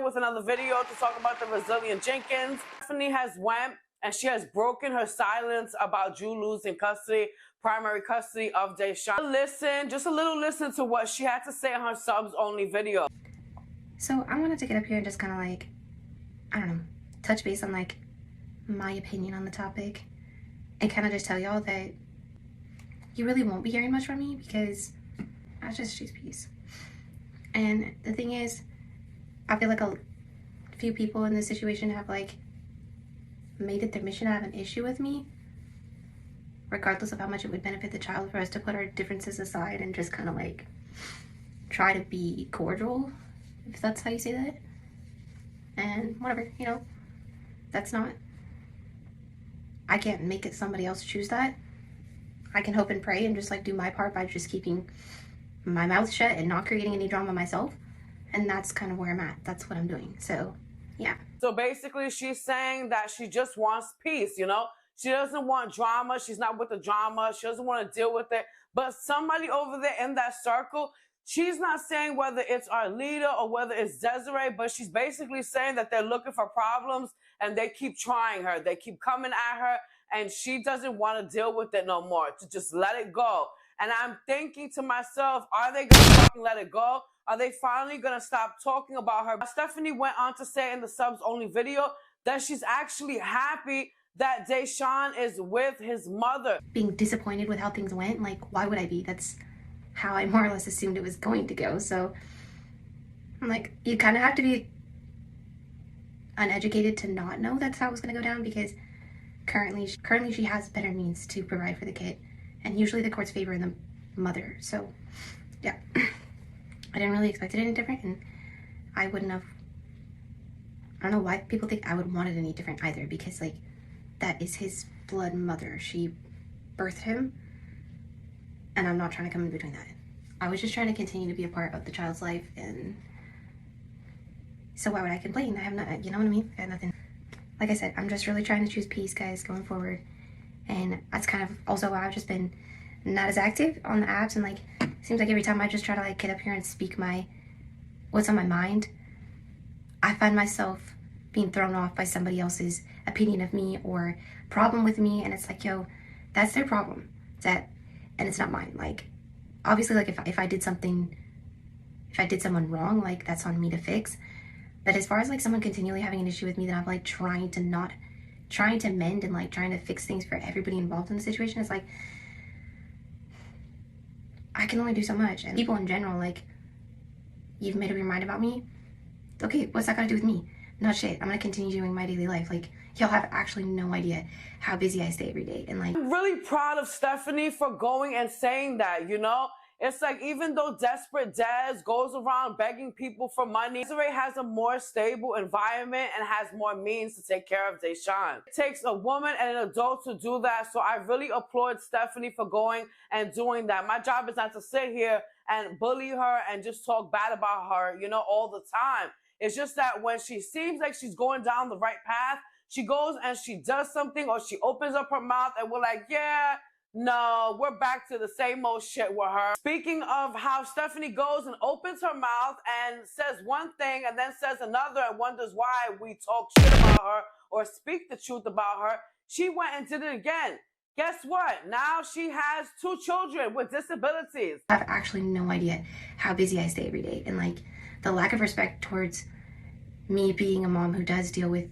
with another video to talk about the resilient Jenkins. Stephanie has went and she has broken her silence about Drew losing custody, primary custody of Deshaun. Listen, just a little listen to what she had to say on her subs only video. So I wanted to get up here and just kind of like, I don't know, touch base on like my opinion on the topic and kind of just tell y'all that you really won't be hearing much from me because I just choose peace. And the thing is, I feel like a few people in this situation have like made it their mission to have an issue with me, regardless of how much it would benefit the child for us to put our differences aside and just kind of like try to be cordial, if that's how you say that. And whatever, you know, that's not, I can't make it somebody else choose that. I can hope and pray and just like do my part by just keeping my mouth shut and not creating any drama myself. And that's kind of where I'm at. That's what I'm doing. So, yeah. So basically she's saying that she just wants peace, you know? She doesn't want drama. She's not with the drama. She doesn't want to deal with it. But somebody over there in that circle, she's not saying whether it's our leader or whether it's Desiree, but she's basically saying that they're looking for problems and they keep trying her. They keep coming at her and she doesn't want to deal with it no more, to just let it go. And I'm thinking to myself, are they going to fucking let it go? Are they finally going to stop talking about her? Stephanie went on to say in the subs only video that she's actually happy that Deshaun is with his mother. Being disappointed with how things went, like, why would I be? That's how I more or less assumed it was going to go. So I'm like, you kind of have to be uneducated to not know that's how it was going to go down, because currently she has better means to provide for the kid, and usually the courts favor the mother. So yeah, I didn't really expect it any different, and I wouldn't have, I don't know why people think I would want it any different either, because like, that is his blood mother. She birthed him, and I'm not trying to come in between that. I was just trying to continue to be a part of the child's life, and so why would I complain? I have not, you know what I mean? I have nothing. Like I said, I'm just really trying to choose peace, guys, going forward. And that's kind of also why I've just been not as active on the apps, and like, it seems like every time I just try to like get up here and speak what's on my mind, I find myself being thrown off by somebody else's opinion of me or problem with me, and it's like, yo, that's their problem. And it's not mine. Like, obviously, like if I did something, if I did someone wrong, like that's on me to fix. But as far as like someone continually having an issue with me that I'm like trying to mend and like trying to fix things for everybody involved in the situation, it's like, I can only do so much. And people in general, like, you've made up your mind about me. Okay, what's that got to do with me? Not shit. I'm gonna continue doing my daily life. Like, y'all have actually no idea how busy I stay every day. And like, I'm really proud of Stephanie for going and saying that, you know? It's like, even though desperate Des goes around begging people for money, Desiree has a more stable environment and has more means to take care of Deshaun. It takes a woman and an adult to do that, so I really applaud Stephanie for going and doing that. My job is not to sit here and bully her and just talk bad about her, you know, all the time. It's just that when she seems like she's going down the right path, she goes and she does something, or she opens up her mouth and we're like, yeah, no, we're back to the same old shit with her. Speaking of how Stephanie goes and opens her mouth and says one thing and then says another and wonders why we talk shit about her or speak the truth about her, she went and did it again. Guess what? Now she has 2 children with disabilities. I have actually no idea how busy I stay every day, and like the lack of respect towards me being a mom who does deal with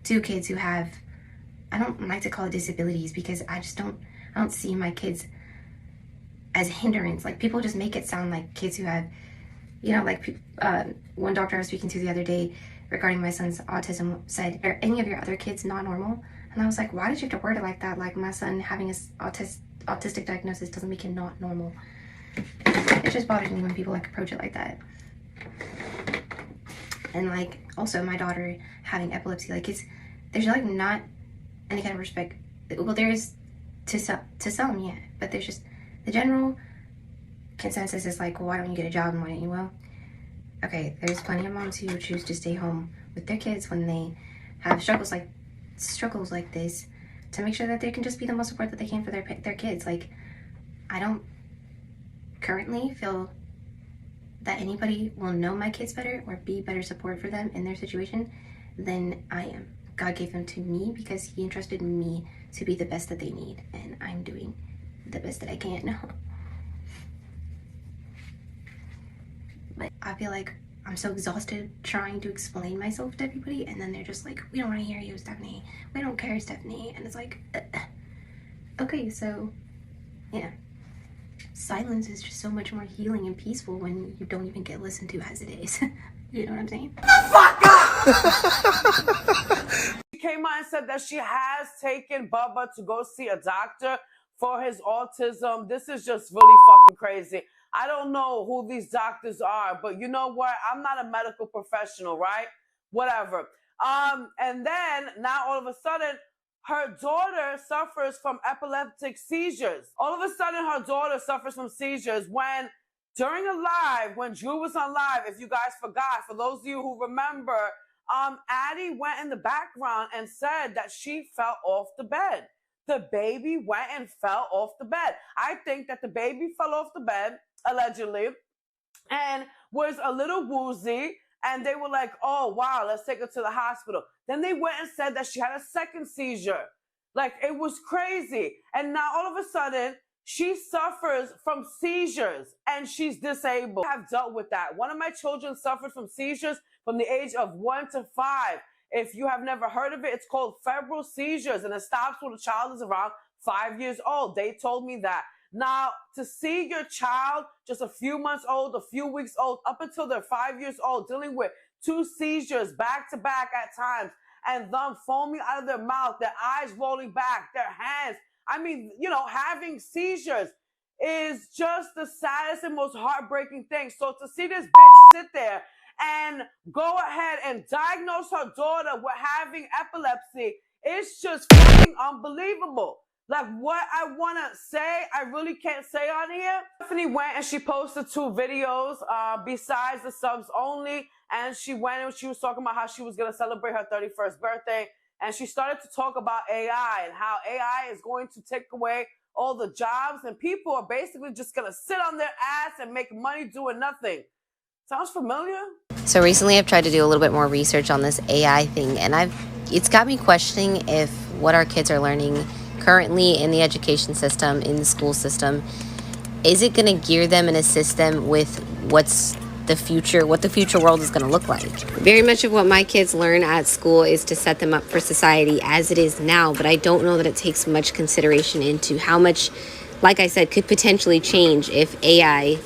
2 kids who have, I don't like to call it disabilities, because I don't see my kids as hindrance. Like, people just make it sound like kids who have, you know, like one doctor I was speaking to the other day regarding my son's autism said, are any of your other kids not normal? And I was like, why did you have to word it like that? Like, my son having a autistic diagnosis doesn't make him not normal. It just bothers me when people like approach it like that. And like, also my daughter having epilepsy, like, there's like not any kind of respect. Well, there is to some, yeah, but there's just the general consensus is like, well, why don't you get a job and why don't you? Well, okay, there's plenty of moms who choose to stay home with their kids when they have struggles like this, to make sure that they can just be the most support that they can for their kids. Like, I don't currently feel that anybody will know my kids better or be better support for them in their situation than I am. God gave them to me because he entrusted me to be the best that they need, and I'm doing the best that I can. But I feel like I'm so exhausted trying to explain myself to everybody, and then they're just like, we don't want to hear you, Stephanie. We don't care, Stephanie. And it's like, okay, so yeah. Silence is just so much more healing and peaceful when you don't even get listened to as it is. You know what I'm saying? Fuck up! She came out and said that she has taken Bubba to go see a doctor for his autism. This is just really fucking crazy. I don't know who these doctors are, but you know what? I'm not a medical professional, right? Whatever. And then now all of a sudden, her daughter suffers from epileptic seizures. All of a sudden, her daughter suffers from seizures when during a live, when Drew was on live, if you guys forgot, for those of you who remember, Addie went in the background and said that she fell off the bed. The baby went and fell off the bed. I think that the baby fell off the bed, allegedly, and was a little woozy. And they were like, oh, wow, let's take her to the hospital. Then they went and said that she had a second seizure. Like, it was crazy. And now all of a sudden, she suffers from seizures and she's disabled. I have dealt with that. One of my children suffered from seizures from the age of 1 to 5. If you have never heard of it, it's called febrile seizures, and it stops when the child is around 5 years old. They told me that. Now, to see your child just a few months old, a few weeks old, up until they're 5 years old, dealing with 2 seizures back to back at times, and them foaming out of their mouth, their eyes rolling back, their hands. I mean, you know, having seizures is just the saddest and most heartbreaking thing. So to see this bitch sit there and go ahead and diagnose her daughter with having epilepsy, it's just fucking unbelievable. Like, what I want to say, I really can't say on here. Stephanie went and she posted 2 videos besides the subs only. And she went and she was talking about how she was going to celebrate her 31st birthday. And she started to talk about AI and how AI is going to take away all the jobs. And people are basically just going to sit on their ass and make money doing nothing. Sounds familiar? So recently I've tried to do a little bit more research on this AI thing. And it's got me questioning if what our kids are learning currently in the education system, in the school system, is it going to gear them and assist them with what the future world is going to look like? Very much of what my kids learn at school is to set them up for society as it is now, but I don't know that it takes much consideration into how much, like I said, could potentially change if AI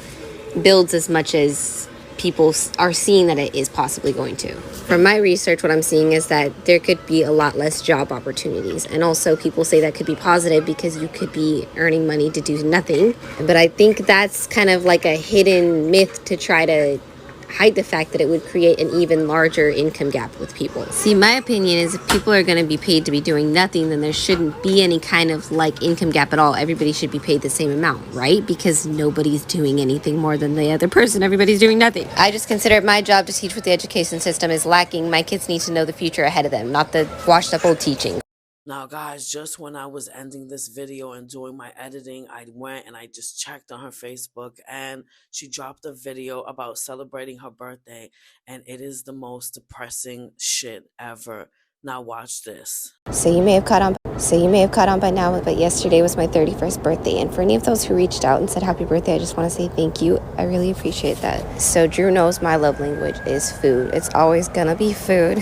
builds as much as people are seeing that it is possibly going to. From my research, what I'm seeing is that there could be a lot less job opportunities. And also people say that could be positive because you could be earning money to do nothing. But I think that's kind of like a hidden myth to try to hide the fact that it would create an even larger income gap with people. See, my opinion is if people are going to be paid to be doing nothing, then there shouldn't be any kind of like income gap at all. Everybody should be paid the same amount, right? Because nobody's doing anything more than the other person. Everybody's doing nothing. I just consider it my job to teach what the education system is lacking. My kids need to know the future ahead of them, not the washed up old teaching. Now, guys, just when I was ending this video and doing my editing, I went and I just checked on her Facebook, and she dropped a video about celebrating her birthday, and it is the most depressing shit ever. Now watch this. So you may have caught on by now, but yesterday was my 31st birthday, and for any of those who reached out and said happy birthday, I just want to say thank you. I really appreciate that. So Drew knows my love language is food. It's always gonna be food.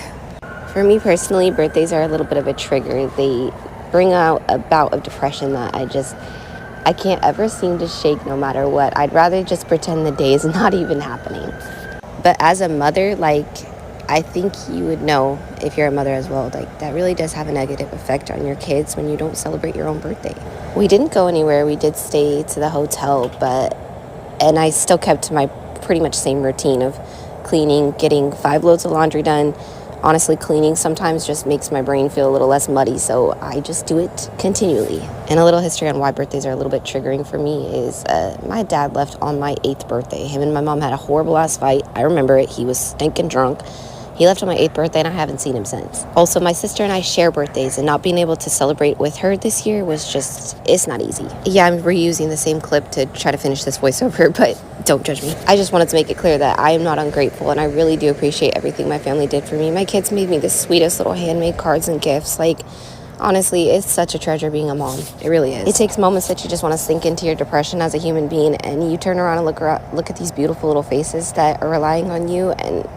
For me personally, birthdays are a little bit of a trigger. They bring out a bout of depression that I can't ever seem to shake no matter what. I'd rather just pretend the day is not even happening. But as a mother, like, I think you would know if you're a mother as well, like that really does have a negative effect on your kids when you don't celebrate your own birthday. We didn't go anywhere. We did stay to the hotel, and I still kept to my pretty much same routine of cleaning, getting 5 loads of laundry done. Honestly, cleaning sometimes just makes my brain feel a little less muddy, so I just do it continually. And a little history on why birthdays are a little bit triggering for me is my dad left on my 8th birthday. Him and my mom had a horrible ass fight. I remember it. He was stinking drunk. He left on my 8th birthday, and I haven't seen him since. Also, my sister and I share birthdays, and not being able to celebrate with her this year was just, it's not easy. Yeah, I'm reusing the same clip to try to finish this voiceover, but don't judge me. I just wanted to make it clear that I am not ungrateful, and I really do appreciate everything my family did for me. My kids made me the sweetest little handmade cards and gifts. Like, honestly, it's such a treasure being a mom. It really is. It takes moments that you just want to sink into your depression as a human being, and you turn around and look at these beautiful little faces that are relying on you, and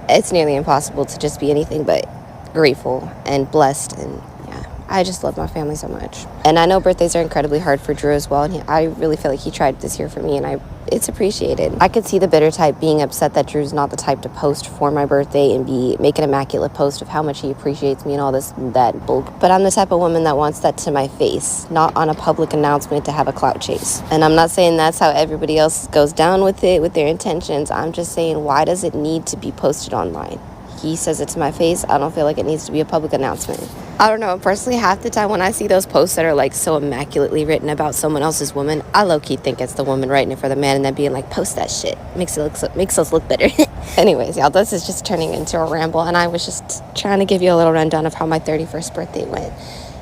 it's nearly impossible to just be anything but grateful and blessed. And yeah, I just love my family so much. And I know birthdays are incredibly hard for Drew as well, and I really feel like he tried this year for me, and it's appreciated. I could see the bitter type being upset that Drew's not the type to post for my birthday and make an immaculate post of how much he appreciates me and all this and that bulk. But I'm the type of woman that wants that to my face, not on a public announcement to have a clout chase. And I'm not saying that's how everybody else goes down with it, with their intentions. I'm just saying, why does it need to be posted online? He says it to my face. I don't feel like it needs to be a public announcement. I don't know. Personally, half the time when I see those posts that are like so immaculately written about someone else's woman, I low-key think it's the woman writing it for the man and then being like, post that shit. Makes us look better. Anyways, y'all, this is just turning into a ramble, and I was just trying to give you a little rundown of how my 31st birthday went.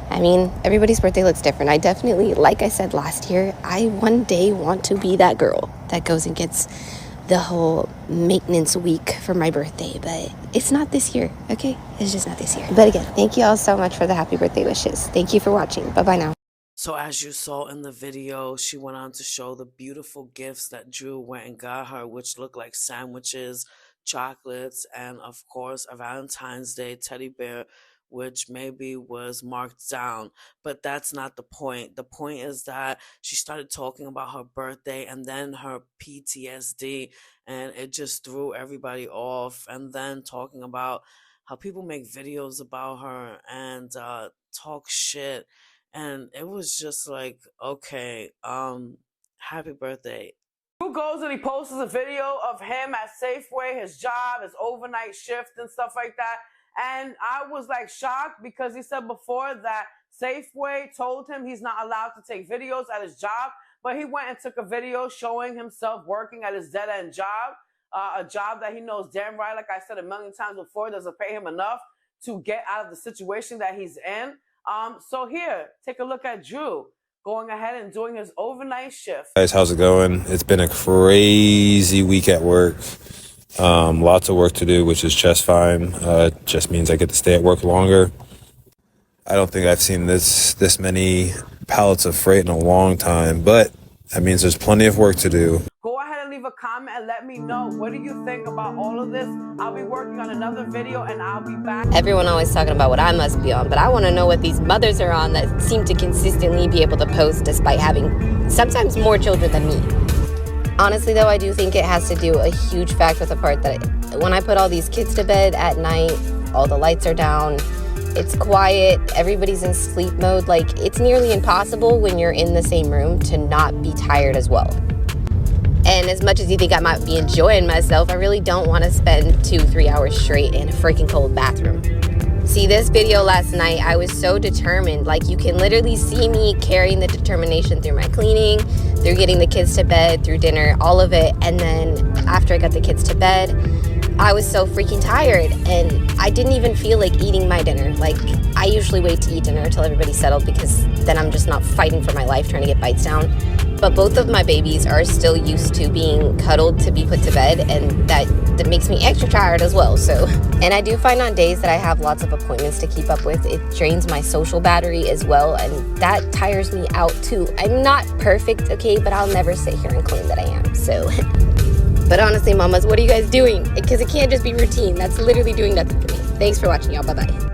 I mean, everybody's birthday looks different. I definitely, like I said last year, I one day want to be that girl that goes and gets the whole maintenance week for my birthday, but it's not this year, okay? It's just not this year. But again, thank you all so much for the happy birthday wishes. Thank you for watching. Bye-bye now. So as you saw in the video, she went on to show the beautiful gifts that Drew went and got her, which looked like sandwiches, chocolates, and of course a Valentine's Day teddy bear, which maybe was marked down. But that's not the point. The point is that she started talking about her birthday and then her PTSD, and it just threw everybody off. And then talking about how people make videos about her and talk shit. And it was just like, okay, happy birthday. Who goes and he posts a video of him at Safeway, his job, his overnight shift and stuff like that. And I was like shocked because he said before that Safeway told him he's not allowed to take videos at his job, but he went and took a video showing himself working at his dead-end job, a job that he knows damn right, like I said a million times before, doesn't pay him enough to get out of the situation that he's in. So here, take a look at Drew going ahead and doing his overnight shift. Guys, how's it going? It's been a crazy week at work. Lots of work to do, which is just fine. Just means I get to stay at work longer. I don't think I've seen this many pallets of freight in a long time, but that means there's plenty of work to do. Go ahead and leave a comment and let me know, what do you think about all of this? I'll be working on another video and I'll be back. Everyone always talking about what I must be on, but I want to know what these mothers are on that seem to consistently be able to post despite having sometimes more children than me. Honestly, though, I do think it has to do a huge fact with the part that when I put all these kids to bed at night, all the lights are down, it's quiet, everybody's in sleep mode. Like, it's nearly impossible when you're in the same room to not be tired as well. And as much as you think I might be enjoying myself, I really don't want to spend 2-3 hours straight in a freaking cold bathroom. See, this video last night, I was so determined. Like, you can literally see me carrying the determination through my cleaning, through getting the kids to bed, through dinner, all of it. And then after I got the kids to bed, I was so freaking tired, and I didn't even feel like eating my dinner. Like, I usually wait to eat dinner until everybody's settled because then I'm just not fighting for my life trying to get bites down. But both of my babies are still used to being cuddled to be put to bed, and that makes me extra tired as well. So, and I do find on days that I have lots of appointments to keep up with, it drains my social battery as well, and that tires me out too. I'm not perfect, okay, but I'll never sit here and claim that I am. So, but honestly, mamas, what are you guys doing? Because it can't just be routine. That's literally doing nothing for me. Thanks for watching, y'all. Bye-bye.